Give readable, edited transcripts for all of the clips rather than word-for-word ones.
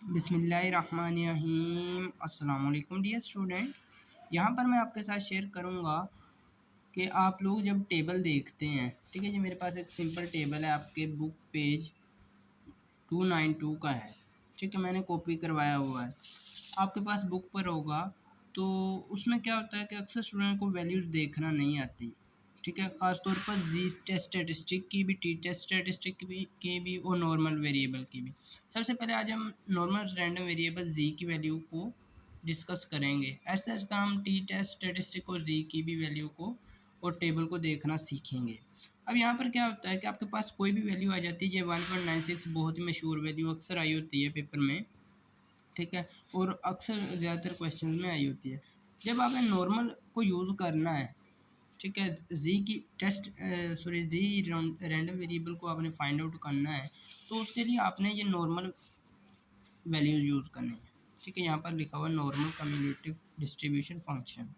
बिस्मिल्लाहिर्रहमानिर्रहीम। अस्सलाम वालेकुम डियर स्टूडेंट। यहाँ पर मैं आपके साथ शेयर करूँगा कि आप लोग जब टेबल देखते हैं, ठीक है जी, मेरे पास एक सिंपल टेबल है, आपके बुक पेज 292 का है, ठीक है, मैंने कॉपी करवाया हुआ है। आपके पास बुक पर होगा तो उसमें क्या होता है कि अक्सर स्टूडेंट को वैल्यूज़ देखना नहीं आती, ठीक है, ख़ास तौर पर जी टेस्ट स्टैटिस्टिक की भी, टी टेस्ट स्टैटिस्टिक की भी और नॉर्मल वेरिएबल की भी। सबसे पहले आज हम नॉर्मल रैंडम वेरिएबल जी की वैल्यू को डिस्कस करेंगे। ऐसे ऐसे हम टी टेस्ट स्टैटिस्टिक और जी की भी वैल्यू को और टेबल को देखना सीखेंगे। अब यहाँ पर क्या होता है कि आपके पास कोई भी वैल्यू आ जाती है, ये 1.96 बहुत ही मशहूर वैल्यू अक्सर आई होती है पेपर में, ठीक है, और अक्सर ज़्यादातर क्वेश्चन में आई होती है। जब आपने नॉर्मल को यूज़ करना है, ठीक है, जी की जी रैंडम वेरिएबल को आपने फाइंड आउट करना है, तो उसके लिए आपने ये नॉर्मल वैल्यूज़ यूज़ करनी है, ठीक है। यहाँ पर लिखा हुआ नॉर्मल कम्यूटेटिव डिस्ट्रीब्यूशन फंक्शन।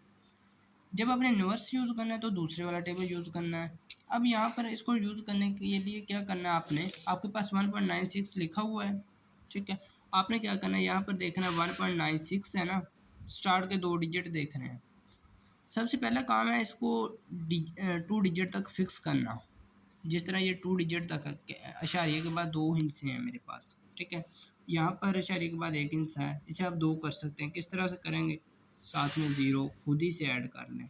जब आपने इन्वर्स यूज़ करना है तो दूसरे वाला टेबल यूज़ करना है। अब यहाँ पर इसको यूज़ करने के लिए क्या करना है, आपने, आपके पास 1.96 लिखा हुआ है, ठीक है, आपने क्या करना है, यहाँ पर देखना है 1.96 है ना, स्टार्ट के 2 डिजिट देखने हैं। सबसे पहला काम है इसको 2 डिजिट तक फिक्स करना। जिस तरह ये 2 डिजिट तक है, अशारिये के बाद 2 हिस्से हैं मेरे पास, ठीक है, यहाँ पर अशारिये के बाद 1 हिस्सा है, इसे आप 2 कर सकते हैं। किस तरह से करेंगे, साथ में 0 खुद ही से ऐड कर लें।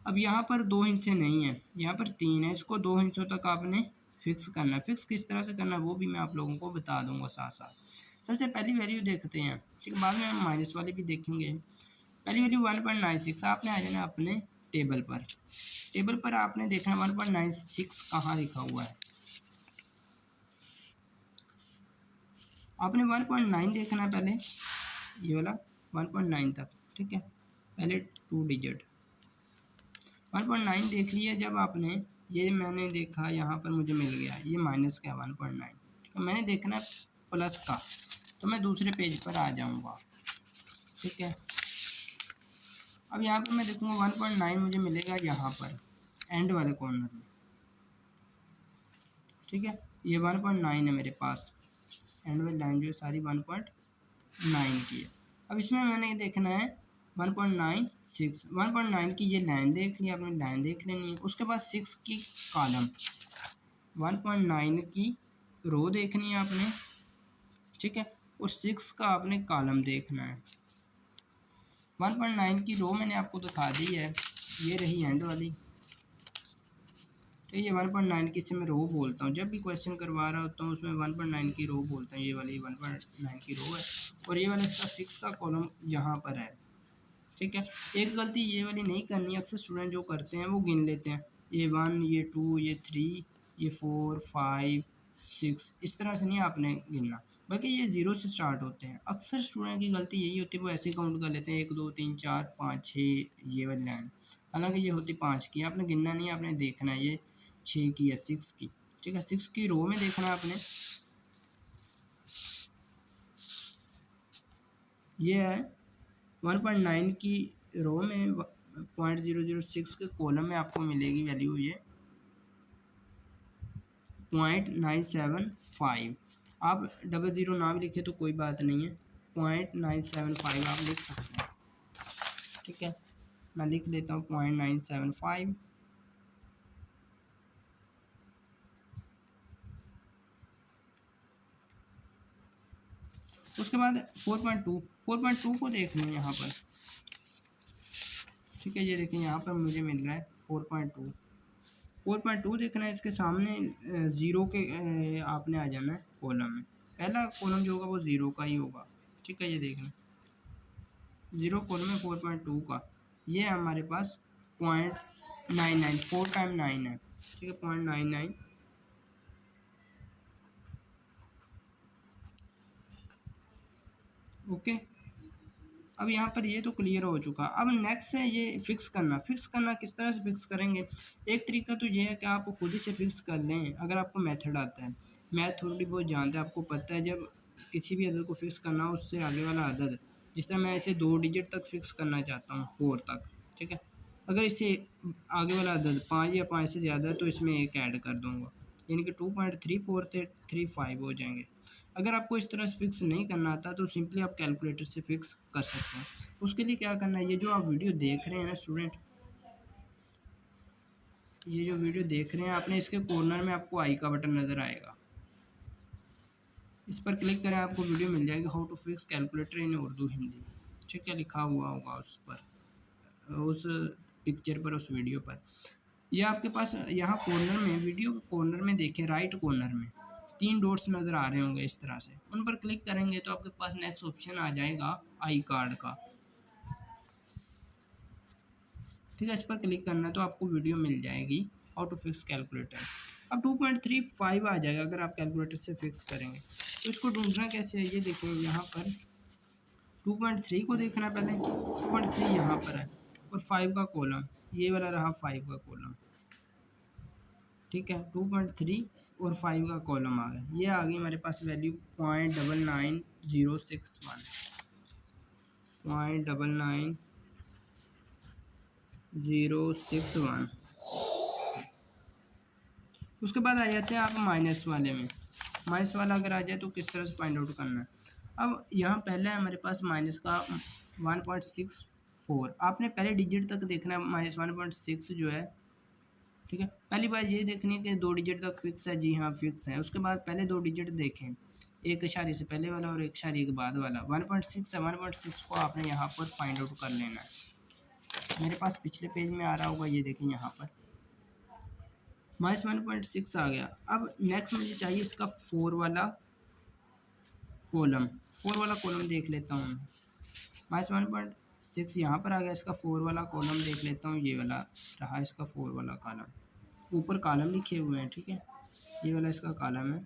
अब यहाँ पर 2 हिस्से नहीं है, यहाँ पर 3 है, इसको 2 हिस्सों तक आपने फिक्स करना है। फिक्स किस तरह से करना है वो भी मैं आप लोगों को बता दूंगा साथ साथ। सबसे पहली वैल्यू देखते हैं, ठीक है, बाद में हम माइनस वाली भी देखेंगे। पहली वैल्यू 1.96, आपने आ जाना अपने टेबल पर। टेबल पर आपने देखना 1.96 कहाँ लिखा हुआ है, आपने 1.9 देखना है पहले, ये वाला 1.9 तक, ठीक है, पहले 2 डिजिट 1.9 देख लिया। जब आपने ये मैंने देखा यहाँ पर मुझे मिल गया ये माइनस का 1.9, ठीक है, मैंने देखना है प्लस का, तो मैं दूसरे पेज पर आ जाऊँगा, ठीक है। अब यहाँ पर मैं देखूँगा 1.9 मुझे मिलेगा यहाँ पर एंड वाले कॉर्नर में, ठीक है, ये 1.9 है मेरे पास, एंड वाली लाइन जो सारी 1.9 की है। अब इसमें मैंने देखना है 1.96, 1.9 की ये लाइन देख ली आपने, लाइन देख लेनी है। उसके बाद 6 की कॉलम, 1.9 की रो देखनी है आपने, ठीक है, और 6 का आपने कॉलम देखना है। 1.9 की रो मैंने आपको दिखा दी है, ये रही एंड वाली, तो ये 1.9 की से मैं रो बोलता हूँ। जब भी क्वेश्चन करवा रहा होता हूँ उसमें 1.9 की रो बोलता हूँ, ये वाली 1.9 की रो है, और ये वाला इसका 6 का कॉलम यहाँ पर है, ठीक है। एक गलती ये वाली नहीं करनी, अक्सर स्टूडेंट जो करते हैं वो गिन लेते हैं, ये 1, ये 2, ये 3, ये 4, 5, 6, इस तरह से नहीं आपने गिनना, बल्कि ये 0 से स्टार्ट होते हैं। अक्सर स्टूडेंट की गलती यही होती है, वो ऐसे काउंट कर लेते हैं 1 2 3 4 5 6, ये वाली लाइन, हालांकि ये होती 5 की। आपने गिनना नहीं, आपने देखना है ये 6 की या 6 की, ठीक है। 6 की रो में देखना है आपने, ये है 1.9 की रो में 0.006 के कॉलम में आपको मिलेगी वैल्यू ये 0.975। आप 00 ना भी लिखे तो कोई बात नहीं है, 0.975 आप लिख सकते हैं, ठीक है। मैं लिख देता हूँ 0.975। उसके बाद 4.2 को देख लें यहाँ पर, ठीक है, ये देखें यहाँ पर मुझे मिल रहा है 4.2 देखना है। इसके सामने 0 के आपने आ जाना है कॉलम में, पहला कॉलम जो होगा वो 0 का ही होगा, ठीक है, ये देखना 0 कॉलम है 4.2 का, ये है हमारे पास 0.99, 4 टाइम 9 है, ठीक है, 0.99, ओके। अब यहाँ पर ये तो क्लियर हो चुका। अब नेक्स्ट है ये फिक्स करना। फिक्स करना किस तरह से फिक्स करेंगे, एक तरीका तो ये है कि आप खुद ही से फिक्स कर लें, अगर आपको मेथड आता है, मैथ थोड़ी बहुत जानते हैं, आपको पता है जब किसी भी अदद को फिक्स करना हो उससे आगे वाला अदद, जिस तरह मैं इसे 2 डिजिट तक फिक्स करना चाहता हूँ 4 तक, ठीक है, अगर इससे आगे वाला अदद 5 या 5 से ज़्यादा है तो इसमें 1 ऐड कर दूँगा, यानी कि 2.3435 हो जाएंगे। अगर आपको इस तरह से फिक्स नहीं करना आता तो सिंपली आप कैलकुलेटर से फिक्स कर सकते हैं। उसके लिए क्या करना है, ये जो आप वीडियो देख रहे हैं ना स्टूडेंट, ये जो वीडियो देख रहे हैं आपने, इसके कॉर्नर में आपको आई का बटन नज़र आएगा, इस पर क्लिक करें, आपको वीडियो मिल जाएगी हाउ टू फिक्स कैलकुलेटर इन उर्दू हिंदी। ठीक है, लिखा हुआ होगा उस पर, उस पिक्चर पर, उस वीडियो पर। ये आपके पास यहाँ कॉर्नर में, वीडियो के कॉर्नर में देखें, राइट कॉर्नर में 3 डॉट्स नज़र आ रहे होंगे इस तरह से, उन पर क्लिक करेंगे तो आपके पास नेक्स्ट ऑप्शन आ जाएगा आई कार्ड का। ठीक है, इस पर क्लिक करना है तो आपको वीडियो मिल जाएगी हाउ टू फिक्स कैलकुलेटर। अब 2.35 आ जाएगा अगर आप कैलकुलेटर से फिक्स करेंगे। तो इसको ढूंढना कैसे है, ये देखो यहाँ पर 2.3 को देखना है पहले, 2.3 यहाँ पर है और 5 का कॉलम, ये वाला रहा 5 का कॉलम। ठीक है, 2.3 और 5 का कॉलम आ गया, ये आ गई हमारे पास वैल्यू 0.99061, 0.99061। उसके बाद आ जाते हैं आप माइनस वाले में। माइनस वाला अगर आ जाए तो किस तरह से फाइंड आउट करना है। अब यहाँ पहले हमारे पास माइनस का 1.64, आपने पहले डिजिट तक देखना है, -1.6 जो है। ठीक है, पहली बात ये देखनी है कि 2 डिजिट तक फिक्स है, जी हाँ फिक्स है। उसके बाद पहले 2 डिजिट देखें, एक इशारे से पहले वाला और एक इशारे के बाद वाला। 1.6 है, 1.6 को आपने यहाँ पर फाइंड आउट कर लेना है। मेरे पास पिछले पेज में आ रहा होगा, ये देखें यहाँ पर -1.6 आ गया। अब नेक्स्ट मुझे चाहिए इसका 4 वाला कॉलम, 4 वाला कॉलम देख लेता हूँ। -1.6 यहाँ पर आ गया, इसका 4 वाला कॉलम देख लेता हूँ, ये वाला रहा इसका 4 वाला कॉलम। ऊपर कॉलम लिखे हुए हैं, ठीक है, ये वाला इसका कॉलम है।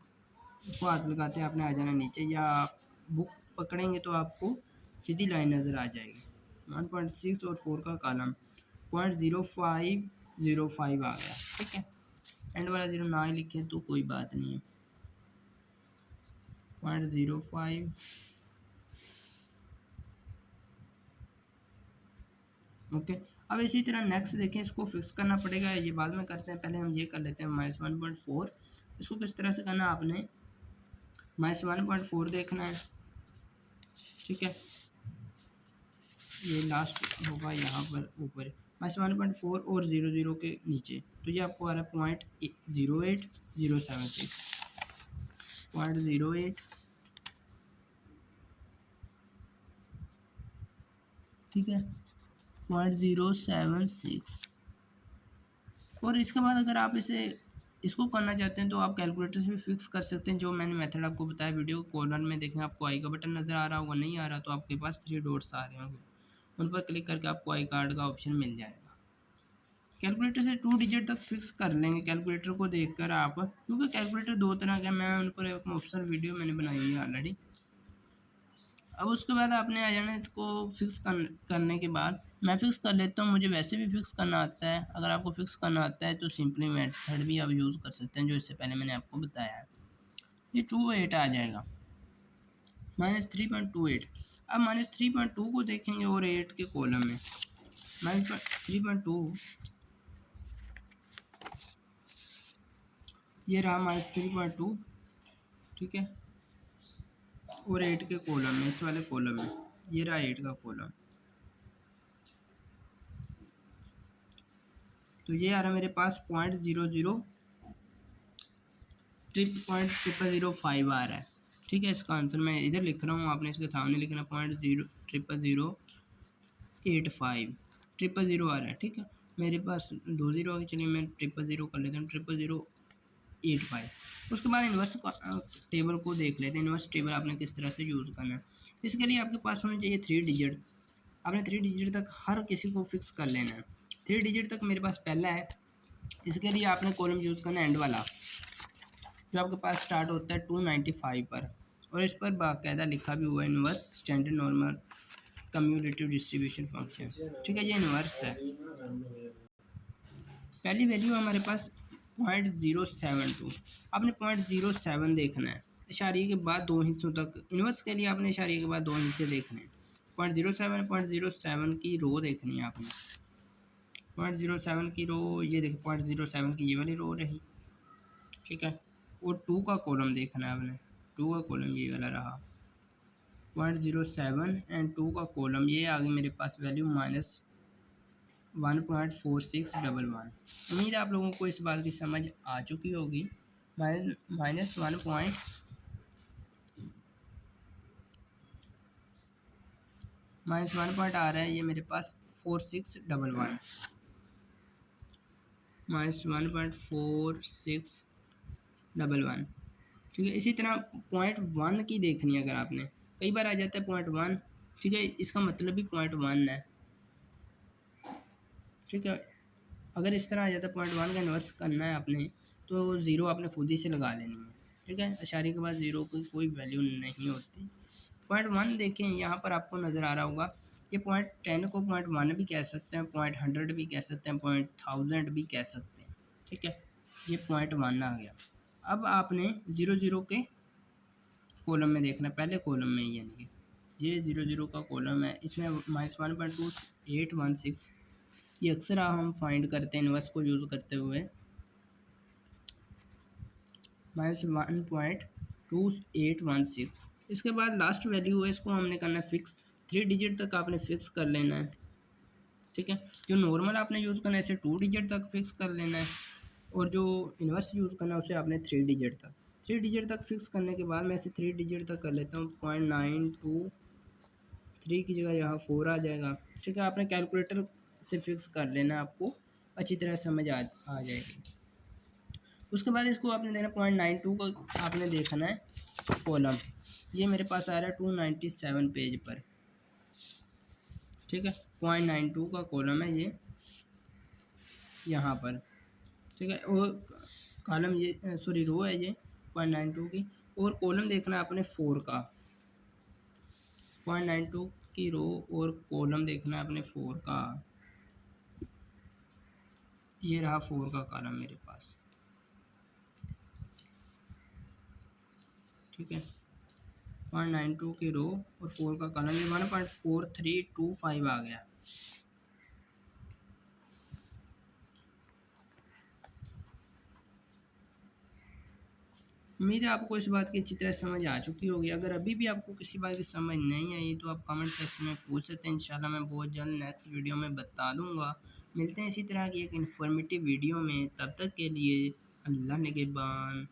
इसको हाथ लगाते हैं आपने आ जाना नीचे, या आप बुक पकड़ेंगे तो आपको सीधी लाइन नज़र आ जाएगी। 1.6 और 4 का कॉलम 0.0505 आ गया। ठीक है, एंड वाला 0 ना ही लिखे तो कोई बात नहीं है, 0.05। ओके, अब इसी तरह नेक्स्ट देखें, इसको फिक्स करना पड़ेगा, ये बाद में करते हैं, पहले हम ये कर लेते हैं -1.4। इसको किस तरह से करना, आपने -1.4 देखना है। ठीक है, ये लास्ट होगा यहाँ पर ऊपर, -1.4 और 0.0 के नीचे, तो ये आपको आ रहा है 0.08076, 0.08। ठीक है, 0.076। और इसके बाद अगर आप इसको करना चाहते हैं तो आप कैलकुलेटर से भी फिक्स कर सकते हैं, जो मैंने मेथड आपको बताया। वीडियो कॉर्नर में देखें, आपको आई का बटन नज़र आ रहा होगा, नहीं आ रहा तो आपके पास 3 डॉट्स आ रहे होंगे, उन पर क्लिक करके आपको आई कार्ड का ऑप्शन मिल जाएगा। कैलकुलेटर से 2 डिजिट तक फिक्स कर लेंगे कैलकुलेटर को देखकर आप, क्योंकि कैलकुलेटर 2 तरह का, मैं उन पर एक मुफ्सर वीडियो मैंने बनाई है ऑलरेडी। अब उसके बाद आपने आ जाना, इसको फिक्स करने के बाद मैं फिक्स कर लेता हूँ, मुझे वैसे भी फिक्स करना आता है। अगर आपको फिक्स करना आता है तो सिंपली मेथड भी आप यूज़ कर सकते हैं, जो इससे पहले मैंने आपको बताया है। ये 28 आ जाएगा, -3.28। अब -3.2 को देखेंगे और 8 के कॉलम में, -3.2 ये रहा -3.2। ठीक है, और 8 के कॉलम में, इस वाले कॉलम में ये रहा 8 का कॉलम। तो ये आ रहा है मेरे पास 0.005 आ रहा है। ठीक है, इसका आंसर मैं इधर लिख रहा हूँ, आपने इसके सामने लिखना 0.00085, 000 आ रहा है। ठीक है, मेरे पास 2 0 है, चलिए मैं 000 कर लेता हूँ, 0.085। उसके बाद इन्वर्स टेबल को देख लेते हैं। इन्वर्स टेबल आपने किस तरह से यूज़ करना है, इसके लिए आपके पास होना चाहिए 3 डिजिट। आपने 3 डिजिट तक हर किसी को फिक्स कर लेना है। 3 डिजिट तक मेरे पास पहला है, इसके लिए आपने कॉलम यूज़ करना है एंड वाला, जो आपके पास स्टार्ट होता है 295 पर, और इस पर बाकायदा लिखा भी हुआ है inverse standard normal commutative distribution function. ठीक है, ये इन्वर्स है। पहली वैल्यू हमारे पास 0.072, आपने 0.07 देखना है, इशारे के बाद 2 हिस्सों तक। इन्वर्स के लिए आपने इशारे के बाद 2 हिस्से देखने हैं। 0.07 की रो देखनी है आपने, 0.07 की रो, ये देखिए 0.07 की ये वाली रो रही। ठीक है, और 2 का कॉलम देखना है आपने, टू का कॉलम ये वाला रहा 0.07 एंड 2 का कॉलम ये आ गई मेरे पास वैल्यू -1.4611। उम्मीद है आप लोगों को इस बात की समझ आ चुकी होगी। माइनस वन पॉइंट आ रहा है ये मेरे पास 4611 -1.4611। ठीक है, इसी तरह .1 की देखनी है अगर आपने, कई बार आ जाता है .1। ठीक है, इसका मतलब भी .1 है। ठीक है, अगर इस तरह आ जाता है .1 का इन्वर्स करना है आपने तो ज़ीरो आपने खुद ही से लगा लेनी है। ठीक है, इशारे के बाद ज़ीरो की कोई वैल्यू नहीं होती। .1 देखें, यहाँ पर आपको नज़र आ रहा होगा ये .10 को .1 भी कह सकते हैं, .100 भी कह सकते हैं, .1000 भी कह सकते हैं। ठीक है, ये .1 आ गया। अब आपने 00 के कॉलम में देखना है, पहले कॉलम में, यानी कि ये 00 का कॉलम है, इसमें -1.2816 ये अक्सर हम फाइंड करते हैं इन्वर्स को यूज़ करते हुए। -1.2816 इसके बाद लास्ट वैल्यू है, इसको हमने करना है फिक्स, 3 डिजिट तक आपने फिक्स कर लेना है। ठीक है, जो नॉर्मल आपने यूज़ करना है इसे 2 डिजिट तक फिक्स कर लेना है, और जो इन्वर्स यूज़ करना है उसे आपने 3 डिजिट तक। 3 डिजिट तक फिक्स करने के बाद मैं इसे 3 डिजिट तक कर लेता हूँ। 0.923 की जगह यहाँ 4 आ जाएगा। ठीक है, आपने कैलकुलेटर से फिक्स कर लेना, आपको अच्छी तरह समझ आ जाएगी। उसके बाद इसको आपने देना 0.92 का आपने देखना है कॉलम, ये मेरे पास आ रहा है 297 पेज पर। ठीक है, 0.92 का कॉलम है ये यहाँ पर। ठीक है, और कॉलम ये सॉरी रो है ये 0.92 की, और कॉलम देखना है आपने 4 का। 0.92 की रो और कॉलम देखना है आपने 4 का। ये रहा 4 का कॉलम मेरे पास। ठीक है, 0.92 की रो और 4 का कॉलम, ये 1.4325 आ गया। उम्मीद है आपको इस बात की अच्छी तरह समझ आ चुकी होगी। अगर अभी भी आपको किसी बात की समझ नहीं आई तो आप कमेंट सेक्शन में पूछ सकते हैं, इंशाल्लाह मैं बहुत जल्द नेक्स्ट वीडियो में बता दूंगा। मिलते हैं इसी तरह की एक इन्फॉर्मेटिव वीडियो में, तब तक के लिए अल्लाह निगहबान।